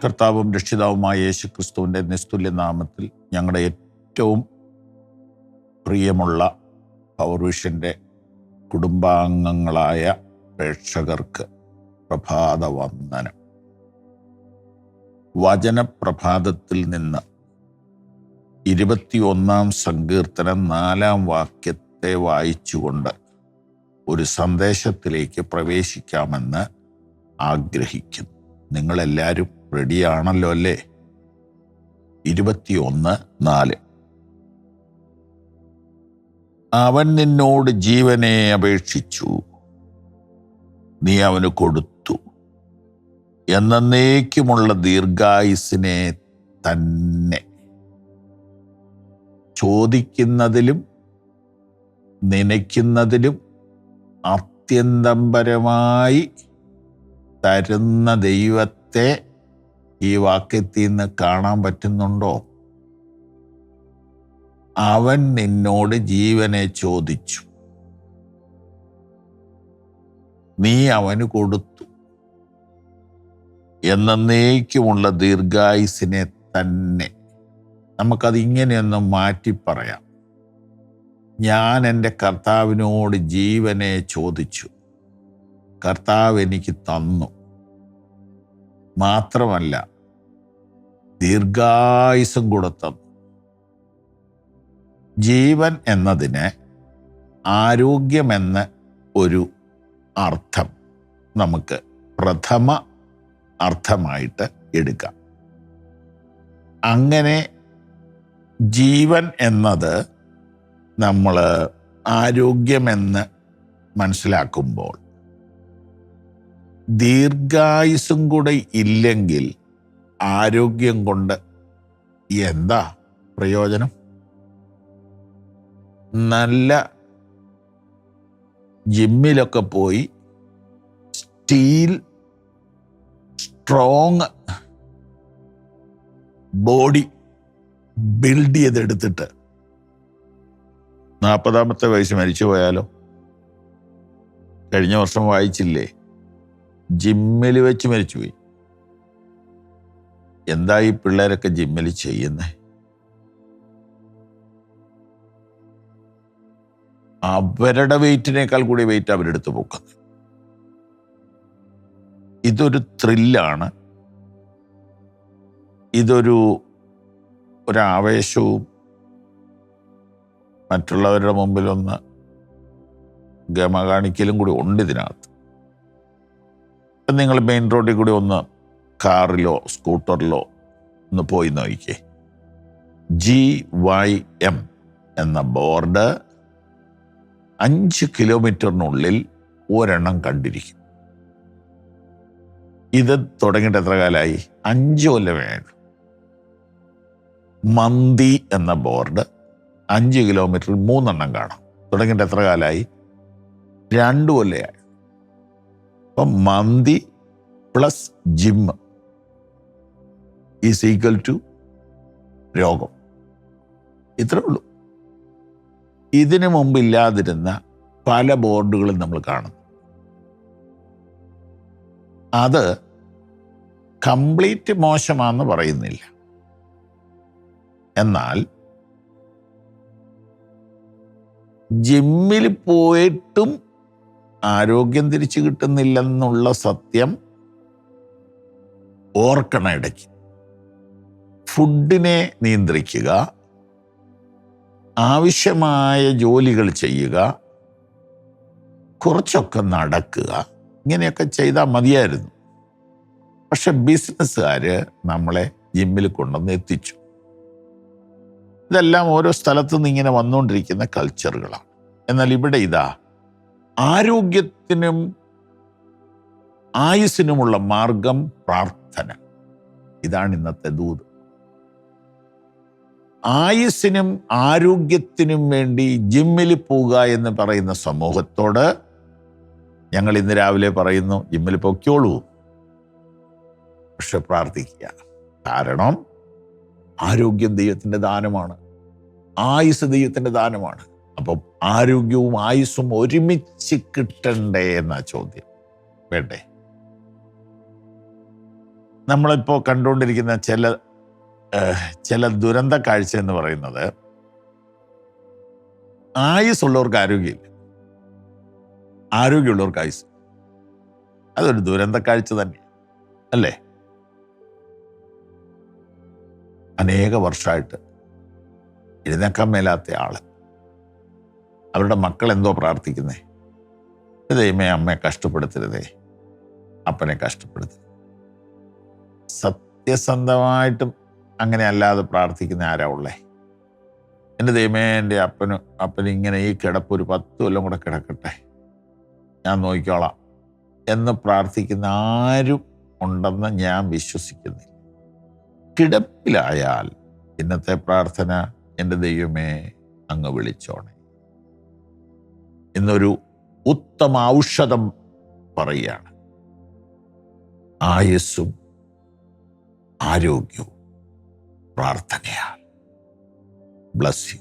കർത്താവും രക്ഷിതാവുമായ യേശുക്രിസ്തുവിൻ്റെ നിസ്തുല്യ നാമത്തിൽ ഞങ്ങളുടെ ഏറ്റവും പ്രിയമുള്ള പവർവിഷൻ്റെ കുടുംബാംഗങ്ങളായ പ്രേക്ഷകർക്ക് പ്രഭാതവന്ദനം. വചനപ്രഭാതത്തിൽ നിന്ന് 21 സങ്കീർത്തനം 4 വാക്യത്തെ വായിച്ചുകൊണ്ട് ഒരു സന്ദേശത്തിലേക്ക് പ്രവേശിക്കാമെന്ന് ആഗ്രഹിക്കുന്നു. നിങ്ങളെല്ലാവരും റെഡിയാണല്ലോ അല്ലേ? 21:4 അവൻ നിന്നോട് ജീവനെ അപേക്ഷിച്ചു, നീ അവന് കൊടുത്തു, എന്നേക്കുമുള്ള ദീർഘായുസ്സിനെ തന്നെ. ചോദിക്കുന്നതിലും നനയ്ക്കുന്നതിലും അത്യന്തപരമായി തരുന്ന ദൈവത്തെ ഈ വാക്യത്തിൽ നിന്ന് കാണാൻ പറ്റുന്നുണ്ടോ? അവൻ നിന്നോട് ജീവനെ ചോദിച്ചു, നീ അവന് കൊടുത്തു, എന്നേക്കുമുള്ള ദീർഘായുസ്സിനെ തന്നെ. നമുക്കത് ഇങ്ങനെയൊന്ന് മാറ്റി പറയാം. ഞാൻ എൻ്റെ കർത്താവിനോട് ജീവനെ ചോദിച്ചു, കർത്താവ് എനിക്ക് തന്നു. മാത്രമല്ല ദീർഘായുസ്സും കൊടുത്തു. ജീവൻ എന്നതിന് ആരോഗ്യമെന്ന ഒരു അർത്ഥം നമുക്ക് പ്രഥമ അർത്ഥമായിട്ട് എടുക്കാം. അങ്ങനെ ജീവൻ എന്നത് നമ്മൾ ആരോഗ്യമെന്ന് മനസ്സിലാക്കുമ്പോൾ ദീർഘായുസ്സും കൂടെ ഇല്ലെങ്കിൽ ആരോഗ്യം കൊണ്ട് എന്താ പ്രയോജനം? നല്ല ജിമ്മിലൊക്കെ പോയി സ്റ്റീൽ സ്ട്രോങ് ബോഡി ബിൽഡ് ചെയ്തെടുത്തിട്ട് 40-ാമത്തെ വയസ്സ് മരിച്ചു പോയാലോ? കഴിഞ്ഞ വർഷം വായിച്ചില്ലേ, ജിമ്മിൽ വെച്ച് മരിച്ചുപോയി. എന്താ ഈ പിള്ളേരൊക്കെ ജിമ്മിൽ ചെയ്യുന്നേ? അവരുടെ വെയിറ്റിനേക്കാൾ കൂടി വെയിറ്റ് അവരെടുത്ത് പോക്കുന്നത്. ഇതൊരു ത്രില്ലാണ്, ഇതൊരു ആവേശവും മറ്റുള്ളവരുടെ മുമ്പിലൊന്ന് ഗമ കാണിക്കലും കൂടി ഉണ്ട് ഇതിനകത്ത്. നിങ്ങൾ മെയിൻ റോഡിൽ കൂടി ഒന്ന് കാറിലോ സ്കൂട്ടറിലോ ഒന്ന് പോയി നോക്കിക്കേ. GYM എന്ന ബോർഡ് 5 കിലോമീറ്ററിനുള്ളിൽ ഒരെണ്ണം കണ്ടിരിക്കും. ഇത് തുടങ്ങിയിട്ട് എത്ര കാലമായി? 5 കൊല്ലമേ ആയുള്ളൂ. മന്തി എന്ന ബോർഡ് 5 കിലോമീറ്ററിൽ 3 എണ്ണം കാണാം. തുടങ്ങിയിട്ട് എത്ര കാലമായി? 2 കൊല്ലമായി. അപ്പം മന്തി plus gym is equal to രോഗം. ഇത്രേ ഉള്ളൂ. ഇതിനു മുമ്പ് ഇല്ലാതിരുന്ന പല ബോർഡുകളും നമ്മൾ കാണുന്നു. അത് കംപ്ലീറ്റ് മോശമാണെന്ന് പറയുന്നില്ല. എന്നാൽ ജിമ്മിൽ പോയിട്ടും ആരോഗ്യം തിരിച്ചു കിട്ടുന്നില്ലെന്നുള്ള സത്യം ഓർക്കണം ഇടയ്ക്ക്. ഫുഡിനെ നിയന്ത്രിക്കുക, ആവശ്യമായ ജോലികൾ ചെയ്യുക, കുറച്ചൊക്കെ നടക്കുക, ഇങ്ങനെയൊക്കെ ചെയ്താൽ മതിയായിരുന്നു. പക്ഷെ ബിസിനസ്സുകാർ നമ്മളെ ജിമ്മിൽ കൊണ്ടുവന്ന് എത്തിച്ചു. ഇതെല്ലാം ഓരോ സ്ഥലത്തു നിന്ന് ഇങ്ങനെ വന്നുകൊണ്ടിരിക്കുന്ന കൾച്ചറുകളാണ്. എന്നാൽ ഇവിടെ ഇതാ, ആരോഗ്യത്തിനും ആയുസ്സിനുമുള്ള മാർഗം പ്രാർത്ഥന. ഇതാണ് ഇന്നത്തെ ദൂത്. ആയുസ്സിനും ആരോഗ്യത്തിനും വേണ്ടി ജിമ്മിൽ പോവുക എന്ന് പറയുന്ന സമൂഹത്തോട് ഞങ്ങൾ ഇന്ന് രാവിലെ പറയുന്നു, ജിമ്മിൽ പൊയ്ക്കോളൂ, പക്ഷെ പ്രാർത്ഥിക്കുക. കാരണം ആരോഗ്യം ദൈവത്തിൻ്റെ ദാനമാണ്, ആയുസ് ദൈവത്തിൻ്റെ ദാനമാണ്. അപ്പം ആരോഗ്യവും ആയുസ്സും ഒരുമിച്ച് കിട്ടണ്ടേ എന്ന ചോദ്യം വേണ്ടേ? നമ്മളിപ്പോൾ കണ്ടുകൊണ്ടിരിക്കുന്ന ചില ദുരന്ത കാഴ്ച എന്ന് പറയുന്നത്, ആയുസ്സുള്ളവർക്ക് ആരോഗ്യമില്ല, ആരോഗ്യമുള്ളവർക്ക് ആയുസ്. അതൊരു ദുരന്ത കാഴ്ച തന്നെ അല്ലേ? അനേക വർഷമായിട്ട് എഴുന്നേക്കാൻ മേലാത്ത ആള്, അവരുടെ മക്കൾ എന്തോ പ്രാർത്ഥിക്കുന്നേ, ദൈവമേ അമ്മയെ കഷ്ടപ്പെടുത്തരുതേ, അപ്പനെ കഷ്ടപ്പെടുത്തരുത്. സത്യസന്ധമായിട്ടും അങ്ങനെ അല്ലാതെ പ്രാർത്ഥിക്കുന്ന ആരാ ഉള്ളേ? എൻ്റെ ദൈവമേ, എൻ്റെ അപ്പന് ഇങ്ങനെ ഈ കിടപ്പ് ഒരു 10 കൊല്ലം കൂടെ കിടക്കട്ടെ, ഞാൻ നോക്കിക്കോളാം എന്ന് പ്രാർത്ഥിക്കുന്ന ആരും ഉണ്ടെന്ന് ഞാൻ വിശ്വസിക്കുന്നില്ല. കിടപ്പിലായാൽ ഇന്നത്തെ പ്രാർത്ഥന, എൻ്റെ ദൈവമേ അങ്ങ് വിളിച്ചോണേ. ഇന്നൊരു ഉത്തമ ഔഷധം പറയുകയാണ്, ആയുസ്സും ആരോഗ്യവും പ്രാർത്ഥനയാൽ. Bless U.